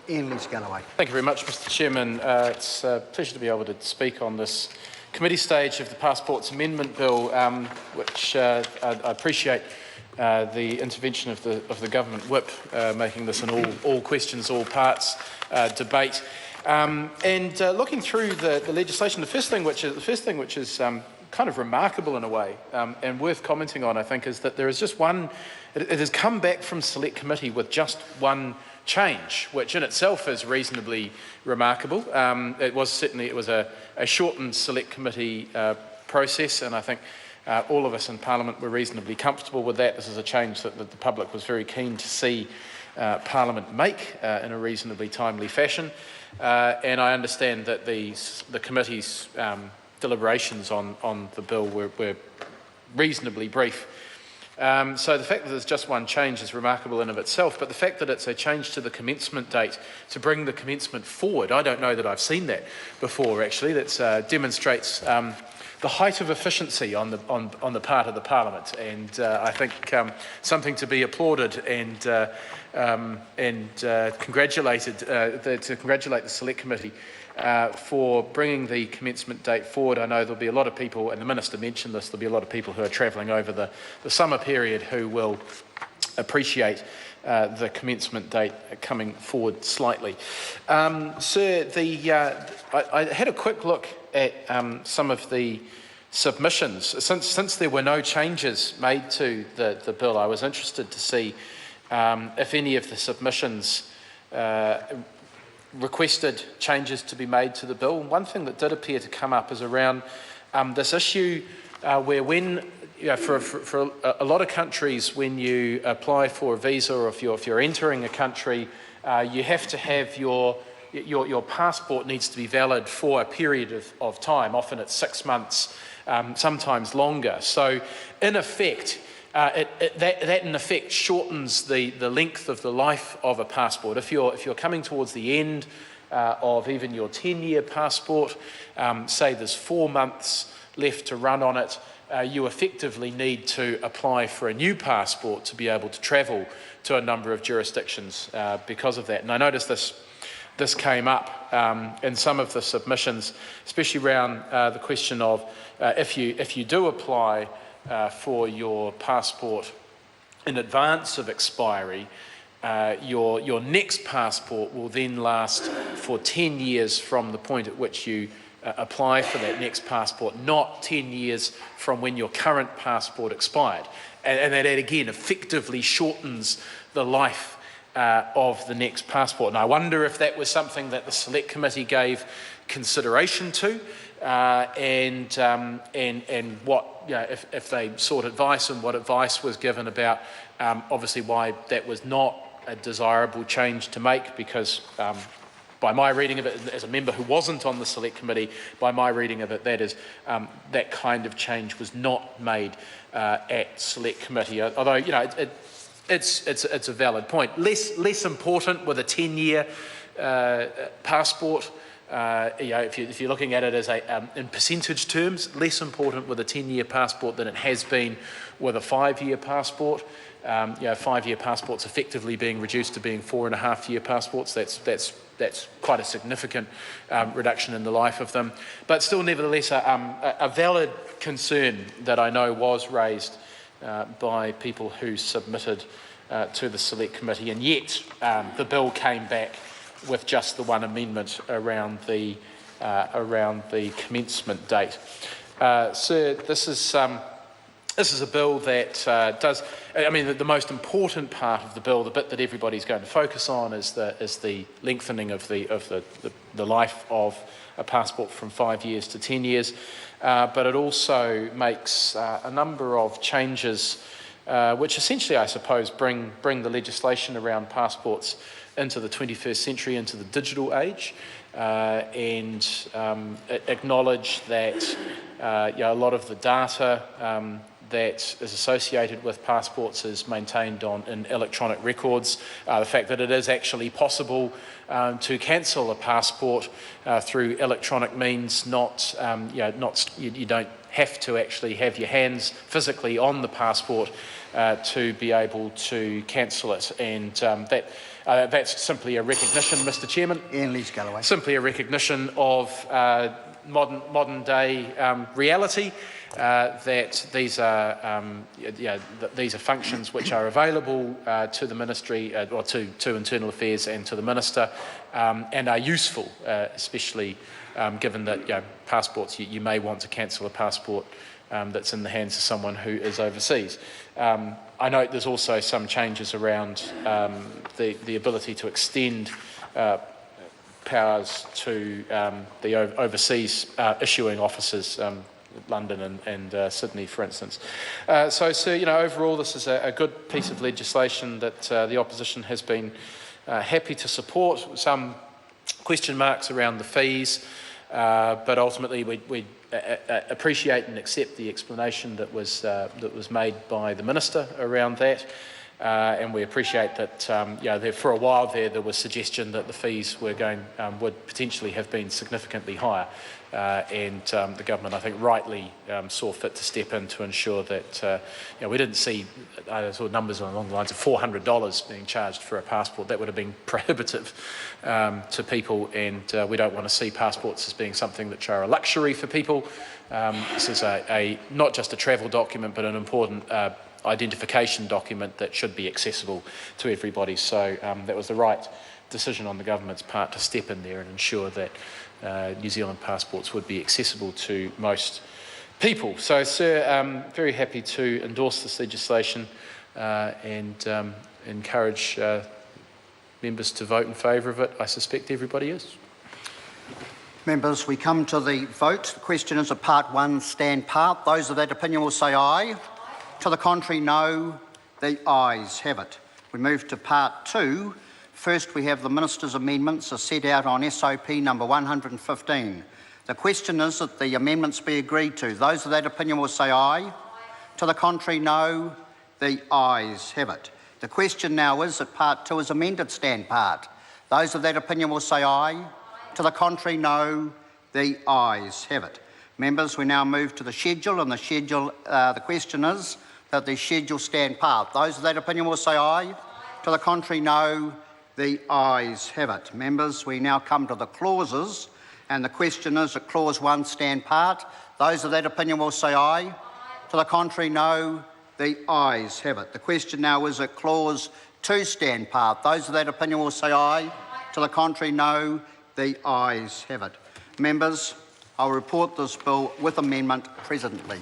Ian Lees-Galloway. Thank you very much, Mr Chairman. It's a pleasure to be able to speak on this committee stage of the Passports Amendment Bill, which I appreciate the intervention of the Government Whip, making this an all questions, all parts debate. Looking through the legislation, the first thing which is kind of remarkable in a way and worth commenting on, I think, is that there is just one. It has come back from Select Committee with just one change, which in itself is reasonably remarkable. It was a shortened Select Committee process, and I think all of us in Parliament were reasonably comfortable with that. This is a change that the public was very keen to see Parliament make in a reasonably timely fashion, and I understand that the committee's deliberations on the bill were reasonably brief. So the fact that there's just one change is remarkable in of itself, but the fact that it's a change to the commencement date to bring the commencement forward, I don't know that I've seen that before actually. That demonstrates the height of efficiency on the part of the Parliament, and I think something to be applauded and congratulated, to congratulate the Select Committee for bringing the commencement date forward. I know there'll be a lot of people, and the Minister mentioned this, there'll be a lot of people who are travelling over the summer period who will appreciate the commencement date coming forward slightly. Sir, I had a quick look at some of the submissions. Since there were no changes made to the bill, I was interested to see if any of the submissions requested changes to be made to the bill. One thing that did appear to come up is around this issue where for a lot of countries, when you apply for a visa, or if you're entering a country, you have to have your passport needs to be valid for a period of time. Often it's 6 months, sometimes longer. So in effect, that in effect shortens the length of the life of a passport. If you're coming towards the end of even your 10-year passport, say there's 4 months left to run on it, you effectively need to apply for a new passport to be able to travel to a number of jurisdictions because of that. And I noticed this came up in some of the submissions, especially around the question of if you do apply for your passport in advance of expiry, your next passport will then last for 10 years from the point at which you apply for that next passport, not 10 years from when your current passport expired. And that again effectively shortens the life of the next passport. And I wonder if that was something that the Select Committee gave consideration to, and what, if they sought advice, and what advice was given about obviously why that was not a desirable change to make, because by my reading of it, as a member who wasn't on the Select Committee, by my reading of it, that is that kind of change was not made at Select Committee. Although it's a valid point. Less important with a 10-year passport. If you're looking at it as in percentage terms, less important with a 10-year passport than it has been with a 5-year passport. 5-year passports effectively being reduced to being 4.5-year passports. That's quite a significant reduction in the life of them. But still, nevertheless, a valid concern that I know was raised by people who submitted to the Select Committee, and yet the bill came back with just the one amendment around the commencement date. Sir, this is a bill that does. I mean, the most important part of the bill, the bit that everybody's going to focus on, is the lengthening of the life of a passport from 5 years to 10 years. But it also makes a number of changes, which essentially, I suppose, bring the legislation around passports into the 21st century, into the digital age, and acknowledge that a lot of the data that is associated with passports is maintained in electronic records. The fact that it is actually possible to cancel a passport through electronic means, you don't have to actually have your hands physically on the passport to be able to cancel it, and that That's simply a recognition, Mr Chairman. Ian Lees-Galloway. Simply a recognition of modern day reality, that these are functions which are available to the Ministry, or to Internal Affairs and to the Minister, and are useful, especially given that passports, you may want to cancel a passport that's in the hands of someone who is overseas. I note there's also some changes around the ability to extend powers to the overseas issuing officers, London and Sydney, for instance. So, overall, this is a good piece of legislation that the opposition has been happy to support. Some question marks around the fees, but ultimately we appreciate and accept the explanation that was made by the Minister around that. And we appreciate that for a while there was suggestion that the fees would potentially have been significantly higher, and the government, I think, rightly saw fit to step in to ensure that we didn't see numbers along the lines of $400 being charged for a passport. That would have been prohibitive to people, and we don't want to see passports as being something that are a luxury for people. This is not just a travel document, but an important identification document that should be accessible to everybody. So that was the right decision on the government's part to step in there and ensure that New Zealand passports would be accessible to most people. So, sir, very happy to endorse this legislation and encourage members to vote in favour of it. I suspect everybody is. Members, we come to the vote. The question is a part 1 stand part. Those of that opinion will say aye. To the contrary, no. The ayes have it. We move to part 2. First, we have the Minister's amendments as set out on SOP number 115. The question is that the amendments be agreed to. Those of that opinion will say aye. To the contrary, no. The ayes have it. The question now is that part 2 is amended stand part. Those of that opinion will say aye. To the contrary, no. The ayes have it. Members, we now move to the schedule, and the question is that the schedule stand part. Those of that opinion will say aye. To the contrary, no. The ayes have it. Members, we now come to the clauses, and the question is that clause 1 stand part. Those of that opinion will say aye. To the contrary, no. The ayes have it. The question now is that clause 2 stand part. Those of that opinion will say aye. To the contrary, no. The ayes have it. Members, I'll report this bill with amendment presently.